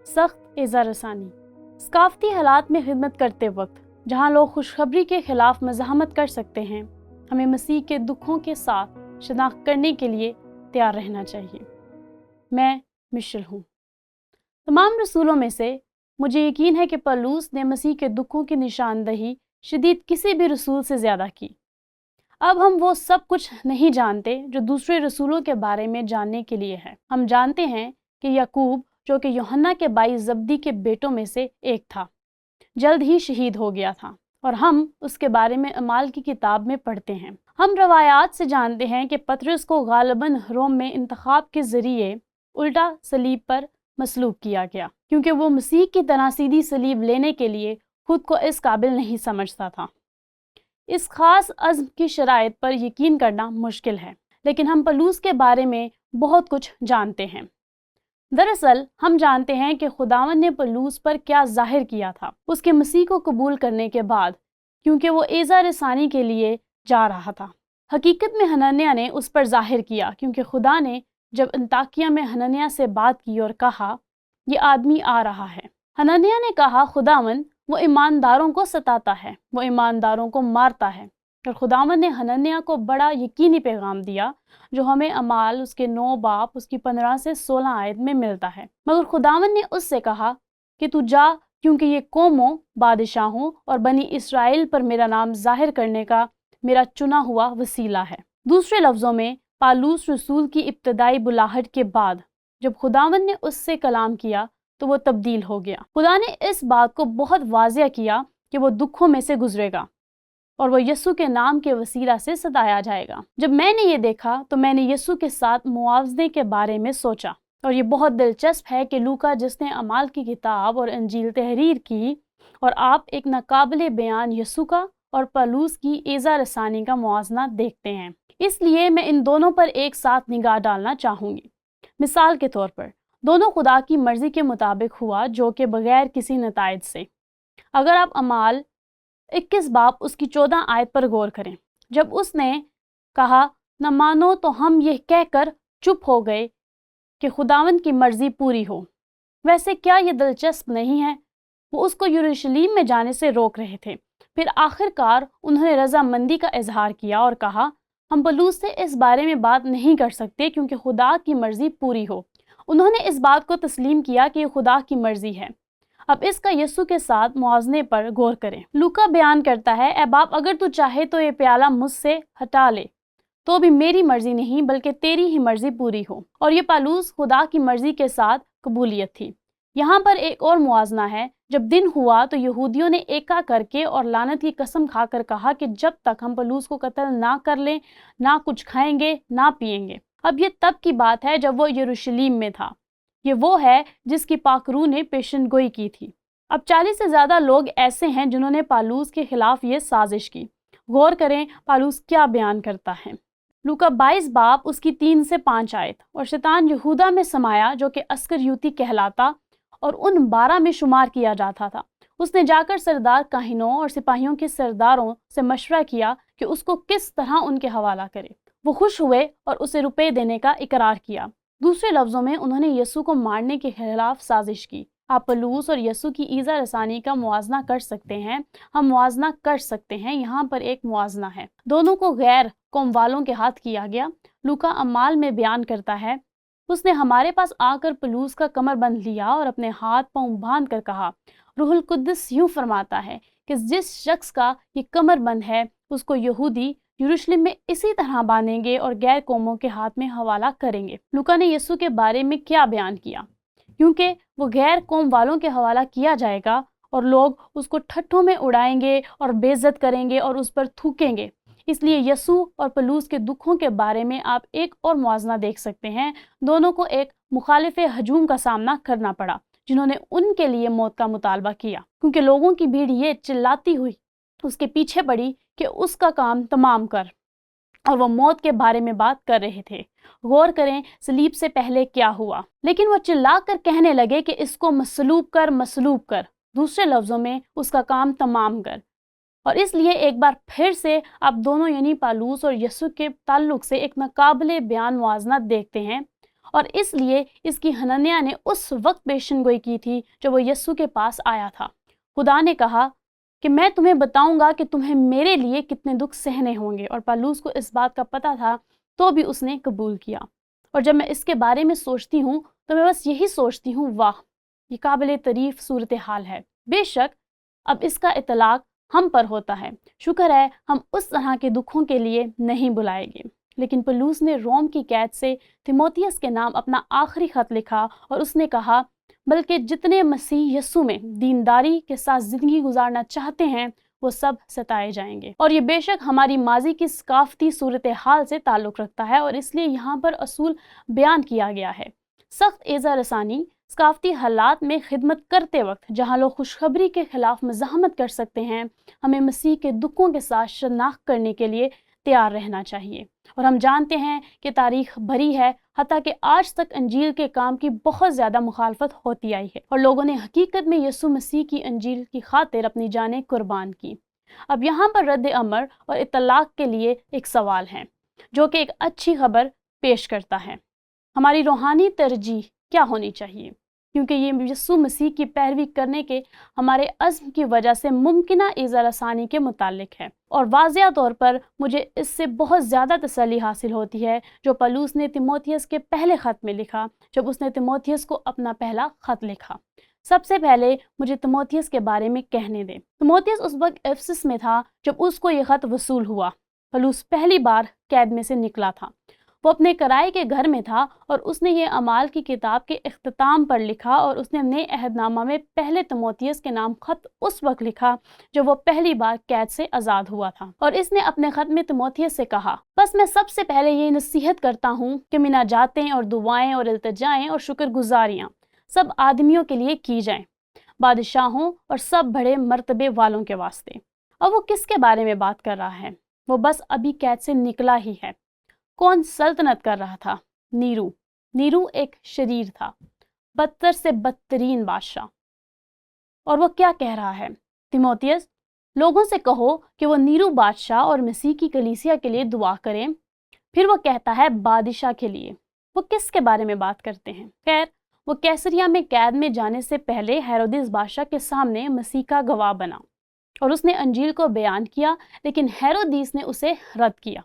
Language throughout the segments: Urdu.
سخت اعزا رسانی۔ ثقافتی حالات میں خدمت کرتے وقت جہاں لوگ خوشخبری کے خلاف مزاحمت کر سکتے ہیں، ہمیں مسیح کے دکھوں کے ساتھ شناخت کرنے کے لیے تیار رہنا چاہیے۔ میں مشل ہوں۔ تمام رسولوں میں سے مجھے یقین ہے کہ پولس نے مسیح کے دکھوں کی نشاندہی شدید کسی بھی رسول سے زیادہ کی۔ اب ہم وہ سب کچھ نہیں جانتے جو دوسرے رسولوں کے بارے میں جاننے کے لیے ہے۔ ہم جانتے ہیں کہ یعقوب، جو کہ یوحنا کے بھائی زبدی کے بیٹوں میں سے ایک تھا، جلد ہی شہید ہو گیا تھا، اور ہم اس کے بارے میں اعمال کی کتاب میں پڑھتے ہیں۔ ہم روایات سے جانتے ہیں کہ پطرس کو غالباً روم میں انتخاب کے ذریعے الٹا صلیب پر مصلوب کیا گیا، کیونکہ وہ مسیح کی طرح سیدھی صلیب لینے کے لیے خود کو اس قابل نہیں سمجھتا تھا۔ اس خاص عزم کی شرائط پر یقین کرنا مشکل ہے، لیکن ہم پولس کے بارے میں بہت کچھ جانتے ہیں۔ دراصل ہم جانتے ہیں کہ خداوند نے پولس پر کیا ظاہر کیا تھا اس کے مسیح کو قبول کرنے کے بعد، کیونکہ وہ اعزا رسانی کے لیے جا رہا تھا۔ حقیقت میں حنانیہ نے اس پر ظاہر کیا، کیونکہ خدا نے جب انطاکیہ میں حنانیہ سے بات کی اور کہا یہ آدمی آ رہا ہے، حنانیہ نے کہا خداوند وہ ایمانداروں کو ستاتا ہے، وہ ایمانداروں کو مارتا ہے۔ اور خداوند نے حنانیہ کو بڑا یقینی پیغام دیا جو ہمیں اعمال اس کے 9 باب اس کی 15 سے 16 آیت میں ملتا ہے۔ مگر خداوند نے اس سے کہا کہ تو جا، کیونکہ یہ قوموں، بادشاہوں اور بنی اسرائیل پر میرا نام ظاہر کرنے کا میرا چنا ہوا وسیلہ ہے۔ دوسرے لفظوں میں پالوس رسول کی ابتدائی بلاہٹ کے بعد جب خداوند نے اس سے کلام کیا تو وہ تبدیل ہو گیا۔ خدا نے اس بات کو بہت واضح کیا کہ وہ دکھوں میں سے گزرے گا اور وہ یسوع کے نام کے وسیلہ سے ستایا جائے گا۔ جب میں نے یہ دیکھا تو میں نے یسوع کے ساتھ موازنے کے بارے میں سوچا، اور یہ بہت دلچسپ ہے کہ لوکا جس نے اعمال کی کتاب اور انجیل تحریر کی، اور آپ ایک ناقابل بیان یسوع کا اور پولس کی اعزا رسانی کا موازنہ دیکھتے ہیں۔ اس لیے میں ان دونوں پر ایک ساتھ نگاہ ڈالنا چاہوں گی۔ مثال کے طور پر دونوں خدا کی مرضی کے مطابق ہوا، جو کہ بغیر کسی نتائج سے۔ اگر آپ اعمال 21 باب اس کی 14 آیت پر غور کریں، جب اس نے کہا نہ مانو تو ہم یہ کہہ کر چپ ہو گئے کہ خداوند کی مرضی پوری ہو۔ ویسے کیا یہ دلچسپ نہیں ہے؟ وہ اس کو یروشلم میں جانے سے روک رہے تھے، پھر آخر کار انہوں نے رضامندی کا اظہار کیا اور کہا ہم پولس سے اس بارے میں بات نہیں کر سکتے کیونکہ خدا کی مرضی پوری ہو۔ انہوں نے اس بات کو تسلیم کیا کہ یہ خدا کی مرضی ہے۔ اب اس کا یسوع کے ساتھ موازنے پر غور کریں۔ لوکا بیان کرتا ہے اے باپ اگر تو چاہے تو یہ پیالہ مجھ سے ہٹا لے، تو بھی میری مرضی نہیں بلکہ تیری ہی مرضی پوری ہو۔ اور یہ پالوس خدا کی مرضی کے ساتھ قبولیت تھی۔ یہاں پر ایک اور موازنہ ہے۔ جب دن ہوا تو یہودیوں نے ایکا کر کے اور لعنت کی قسم کھا کر کہا کہ جب تک ہم پولس کو قتل نہ کر لیں نہ کچھ کھائیں گے نہ پیئیں گے۔ اب یہ تب کی بات ہے جب وہ یروشلم میں تھا۔ یہ وہ ہے جس کی پاک روح نے پیشن گوئی کی تھی۔ اب 40 سے زیادہ لوگ ایسے ہیں جنہوں نے پالوس کے خلاف یہ سازش کی۔ غور کریں پالوس کیا بیان کرتا ہے۔ لوکا 22 باب اس کی 3 سے 5 آیت۔ اور شیطان یہودا میں سمایا جو کہ اسکریوتی کہلاتا اور ان 12 میں شمار کیا جاتا تھا۔ اس نے جا کر سردار کاہنوں اور سپاہیوں کے سرداروں سے مشورہ کیا کہ اس کو کس طرح ان کے حوالہ کرے۔ وہ خوش ہوئے اور اسے روپے دینے کا اقرار کیا۔ دوسرے لفظوں میں انہوں نے یسوع کو مارنے کے خلاف سازش کی۔ آپ پولس اور یسوع کی اعزا رسانی کا موازنہ کر سکتے ہیں۔ ہم موازنہ کر سکتے ہیں۔ یہاں پر ایک موازنہ ہے۔ دونوں کو غیر قوم والوں کے ہاتھ کیا گیا۔ لوکا اعمال میں بیان کرتا ہے اس نے ہمارے پاس آ کر پولس کا کمر بند لیا اور اپنے ہاتھ پاؤں باندھ کر کہا روح القدس یوں فرماتا ہے کہ جس شخص کا یہ کمر بند ہے اس کو یہودی یروشلم میں اسی طرح باندھیں گے اور غیر قوموں کے ہاتھ میں حوالہ کریں گے۔ لوکا نے یسوع کے بارے میں کیا بیان کیا؟ کیونکہ وہ غیر قوم والوں کے حوالہ کیا جائے گا اور لوگ اس کو ٹھٹھوں میں اڑائیں گے اور بے عزت کریں گے اور اس پر تھوکیں گے۔ اس لیے یسوع اور پولس کے دکھوں کے بارے میں آپ ایک اور موازنہ دیکھ سکتے ہیں۔ دونوں کو ایک مخالف ہجوم کا سامنا کرنا پڑا جنہوں نے ان کے لیے موت کا مطالبہ کیا، کیونکہ لوگوں کی بھیڑ یہ چلاتی ہوئی اس کے پیچھے پڑی کہ اس کا کام تمام کر، اور وہ موت کے بارے میں بات کر رہے تھے۔ غور کریں صلیب سے پہلے کیا ہوا۔ لیکن وہ چلا کر کہنے لگے کہ اس کو مصلوب کر، مصلوب کر، دوسرے لفظوں میں اس کا کام تمام کر۔ اور اس لیے ایک بار پھر سے آپ دونوں یعنی پالوس اور یسوع کے تعلق سے ایک ناقابل بیان موازنہ دیکھتے ہیں۔ اور اس لیے اس کی ہننیہ نے اس وقت پیشن گوئی کی تھی جب وہ یسوع کے پاس آیا تھا۔ خدا نے کہا کہ میں تمہیں بتاؤں گا کہ تمہیں میرے لیے کتنے دکھ سہنے ہوں گے، اور پالوس کو اس بات کا پتہ تھا تو بھی اس نے قبول کیا۔ اور جب میں اس کے بارے میں سوچتی ہوں تو میں بس یہی سوچتی ہوں، واہ، یہ قابل تعریف صورتحال ہے۔ بے شک اب اس کا اطلاق ہم پر ہوتا ہے، شکر ہے ہم اس طرح کے دکھوں کے لیے نہیں بلائے گئے۔ لیکن پولس نے روم کی قید سے تیموتھیوس کے نام اپنا آخری خط لکھا اور اس نے کہا، بلکہ جتنے مسیح یسوع میں دینداری کے ساتھ زندگی گزارنا چاہتے ہیں وہ سب ستائے جائیں گے۔ اور یہ بے شک ہماری ماضی کی ثقافتی صورتحال سے تعلق رکھتا ہے، اور اس لیے یہاں پر اصول بیان کیا گیا ہے۔ سخت ایذا رسانی ثقافتی حالات میں خدمت کرتے وقت جہاں لوگ خوشخبری کے خلاف مزاحمت کر سکتے ہیں، ہمیں مسیح کے دکھوں کے ساتھ شناخت کرنے کے لیے تیار رہنا چاہیے۔ اور ہم جانتے ہیں کہ تاریخ بھری ہے، حتیٰ کہ آج تک انجیل کے کام کی بہت زیادہ مخالفت ہوتی آئی ہے، اور لوگوں نے حقیقت میں یسوع مسیح کی انجیل کی خاطر اپنی جانیں قربان کی۔ اب یہاں پر رد عمل اور اطلاق کے لیے ایک سوال ہے جو کہ ایک اچھی خبر پیش کرتا ہے۔ ہماری روحانی ترجیح کیا ہونی چاہیے؟ کیونکہ یہ یسوع مسیح کی پیروی کرنے کے ہمارے عزم کی وجہ سے ممکنہ ایذا رسانی کے متعلق ہے، اور واضح طور پر مجھے اس سے بہت زیادہ تسلی حاصل ہوتی ہے جو پولس نے تیموتھیوس کے پہلے خط میں لکھا جب اس نے تیموتھیوس کو اپنا پہلا خط لکھا۔ سب سے پہلے مجھے تیموتھیوس کے بارے میں کہنے دیں۔ تیموتھیوس اس وقت افسس میں تھا جب اس کو یہ خط وصول ہوا۔ پولس پہلی بار قید میں سے نکلا تھا، وہ اپنے کرائے کے گھر میں تھا، اور اس نے یہ اعمال کی کتاب کے اختتام پر لکھا، اور اس نے نئے عہد نامہ میں پہلے تیموتھیوس کے نام خط اس وقت لکھا جب وہ پہلی بار قید سے آزاد ہوا تھا۔ اور اس نے اپنے خط میں تیموتھیوس سے کہا، بس میں سب سے پہلے یہ نصیحت کرتا ہوں کہ مناجاتیں اور دعائیں اور التجائیں اور شکر گزاریاں سب آدمیوں کے لیے کی جائیں، بادشاہوں اور سب بڑے مرتبے والوں کے واسطے۔ اور وہ کس کے بارے میں بات کر رہا ہے؟ وہ بس ابھی قید سے نکلا ہی ہے۔ کون سلطنت کر رہا تھا؟ نیرو۔ نیرو ایک شریر تھا، بدتر سے بدترین بادشاہ۔ اور وہ کیا کہہ رہا ہے؟ تیموتھیوس، لوگوں سے کہو کہ وہ نیرو بادشاہ اور مسیح کی کلیسیا کے لیے دعا کریں۔ پھر وہ کہتا ہے بادشاہ کے لیے۔ وہ کس کے بارے میں بات کرتے ہیں؟ خیر، وہ کیسریا میں قید میں جانے سے پہلے ہیرودیس بادشاہ کے سامنے مسیح کا گواہ بنا، اور اس نے انجیل کو بیان کیا، لیکن ہیرودیس نے اسے رد کیا۔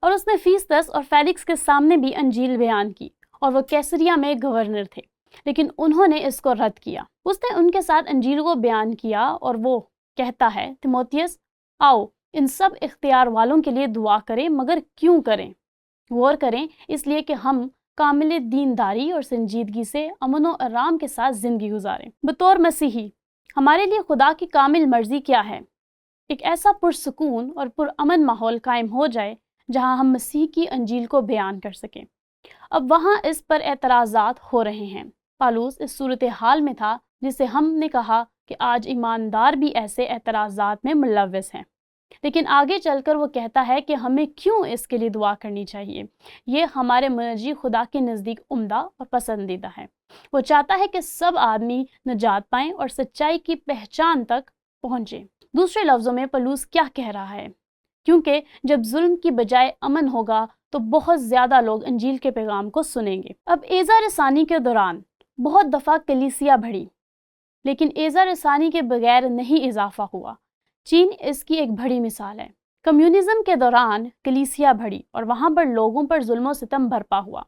اور اس نے فیستس اور فیلکس کے سامنے بھی انجیل بیان کی، اور وہ کیسریا میں گورنر تھے، لیکن انہوں نے اس کو رد کیا۔ اس نے ان کے ساتھ انجیل کو بیان کیا، اور وہ کہتا ہے، تیموتھیوس، آؤ ان سب اختیار والوں کے لیے دعا کریں، مگر کیوں کریں؟ غور کریں، اس لیے کہ ہم کامل دینداری اور سنجیدگی سے امن و آرام کے ساتھ زندگی گزاریں۔ بطور مسیحی ہمارے لیے خدا کی کامل مرضی کیا ہے؟ ایک ایسا پرسکون اور پرامن ماحول قائم ہو جائے جہاں ہم مسیح کی انجیل کو بیان کر سکیں۔ اب وہاں اس پر اعتراضات ہو رہے ہیں۔ پالوس اس صورتحال میں تھا جسے ہم نے کہا کہ آج ایماندار بھی ایسے اعتراضات میں ملوث ہیں، لیکن آگے چل کر وہ کہتا ہے کہ ہمیں کیوں اس کے لیے دعا کرنی چاہیے۔ یہ ہمارے منجی خدا کے نزدیک عمدہ اور پسندیدہ ہے۔ وہ چاہتا ہے کہ سب آدمی نجات پائیں اور سچائی کی پہچان تک پہنچیں۔ دوسرے لفظوں میں پولس کیا کہہ رہا ہے؟ کیونکہ جب ظلم کی بجائے امن ہوگا تو بہت زیادہ لوگ انجیل کے پیغام کو سنیں گے۔ اب ایذا رسانی کے دوران بہت دفعہ کلیسیا بڑھی، لیکن ایذا رسانی کے بغیر نہیں اضافہ ہوا۔ چین اس کی ایک بڑی مثال ہے۔ کمیونزم کے دوران کلیسیا بڑھی اور وہاں پر لوگوں پر ظلم و ستم برپا ہوا۔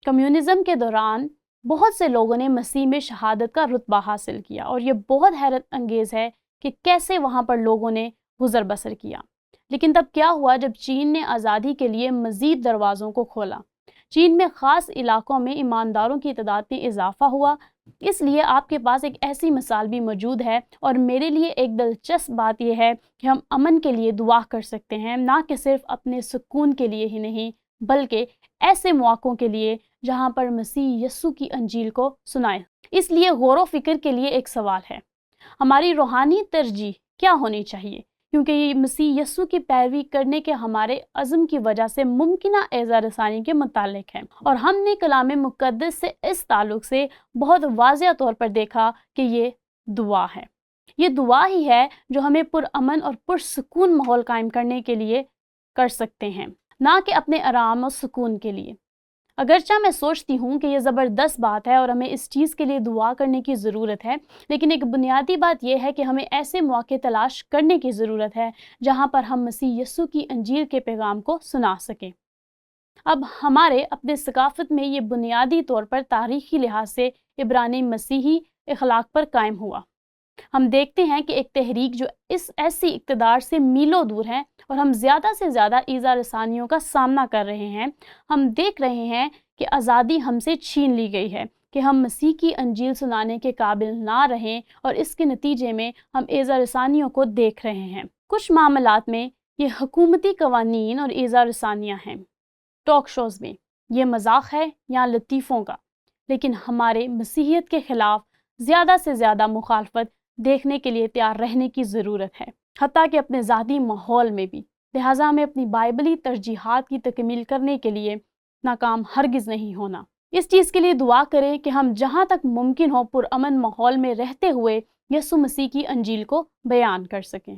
کمیونزم کے دوران بہت سے لوگوں نے مسیح میں شہادت کا رتبہ حاصل کیا، اور یہ بہت حیرت انگیز ہے کہ کیسے وہاں پر لوگوں نے گزر بسر کیا۔ لیکن تب کیا ہوا جب چین نے آزادی کے لیے مزید دروازوں کو کھولا؟ چین میں خاص علاقوں میں ایمانداروں کی تعداد میں اضافہ ہوا۔ اس لیے آپ کے پاس ایک ایسی مثال بھی موجود ہے، اور میرے لیے ایک دلچسپ بات یہ ہے کہ ہم امن کے لیے دعا کر سکتے ہیں، نہ کہ صرف اپنے سکون کے لیے ہی نہیں، بلکہ ایسے مواقعوں کے لیے جہاں پر مسیح یسوع کی انجیل کو سنائے۔ اس لیے غور و فکر کے لیے ایک سوال ہے، ہماری روحانی ترجیح کیا ہونی چاہیے؟ کیونکہ یہ مسیح یسوع کی پیروی کرنے کے ہمارے عزم کی وجہ سے ممکنہ ایذا رسانی کے متعلق ہے، اور ہم نے کلام مقدس سے اس تعلق سے بہت واضح طور پر دیکھا کہ یہ دعا ہے۔ یہ دعا ہی ہے جو ہمیں پرامن اور پرسکون ماحول قائم کرنے کے لیے کر سکتے ہیں، نہ کہ اپنے آرام اور سکون کے لیے۔ اگرچہ میں سوچتی ہوں کہ یہ زبردست بات ہے اور ہمیں اس چیز کے لیے دعا کرنے کی ضرورت ہے، لیکن ایک بنیادی بات یہ ہے کہ ہمیں ایسے مواقع تلاش کرنے کی ضرورت ہے جہاں پر ہم مسیح یسوع کی انجیل کے پیغام کو سنا سکیں۔ اب ہمارے اپنے ثقافت میں یہ بنیادی طور پر تاریخی لحاظ سے عبرانی مسیحی اخلاق پر قائم ہوا۔ ہم دیکھتے ہیں کہ ایک تحریک جو اس ایسی اقتدار سے میلوں دور ہے اور ہم زیادہ سے زیادہ ایذا رسانیوں کا سامنا کر رہے ہیں، ہم دیکھ رہے ہیں کہ آزادی ہم سے چھین لی گئی ہے کہ ہم مسیح کی انجیل سنانے کے قابل نہ رہیں، اور اس کے نتیجے میں ہم ایذا رسانیوں کو دیکھ رہے ہیں۔ کچھ معاملات میں یہ حکومتی قوانین اور ایذا رسانیاں ہیں، ٹاک شوز میں یہ مذاق ہے یا لطیفوں کا، لیکن ہمارے مسیحیت کے خلاف زیادہ سے زیادہ مخالفت دیکھنے کے لیے تیار رہنے کی ضرورت ہے، حتیٰ کہ اپنے ذاتی ماحول میں بھی۔ لہٰذا ہمیں اپنی بائبلی ترجیحات کی تکمیل کرنے کے لیے ناکام ہرگز نہیں ہونا۔ اس چیز کے لیے دعا کریں کہ ہم جہاں تک ممکن ہو پرامن ماحول میں رہتے ہوئے یسوع مسیح کی انجیل کو بیان کر سکیں۔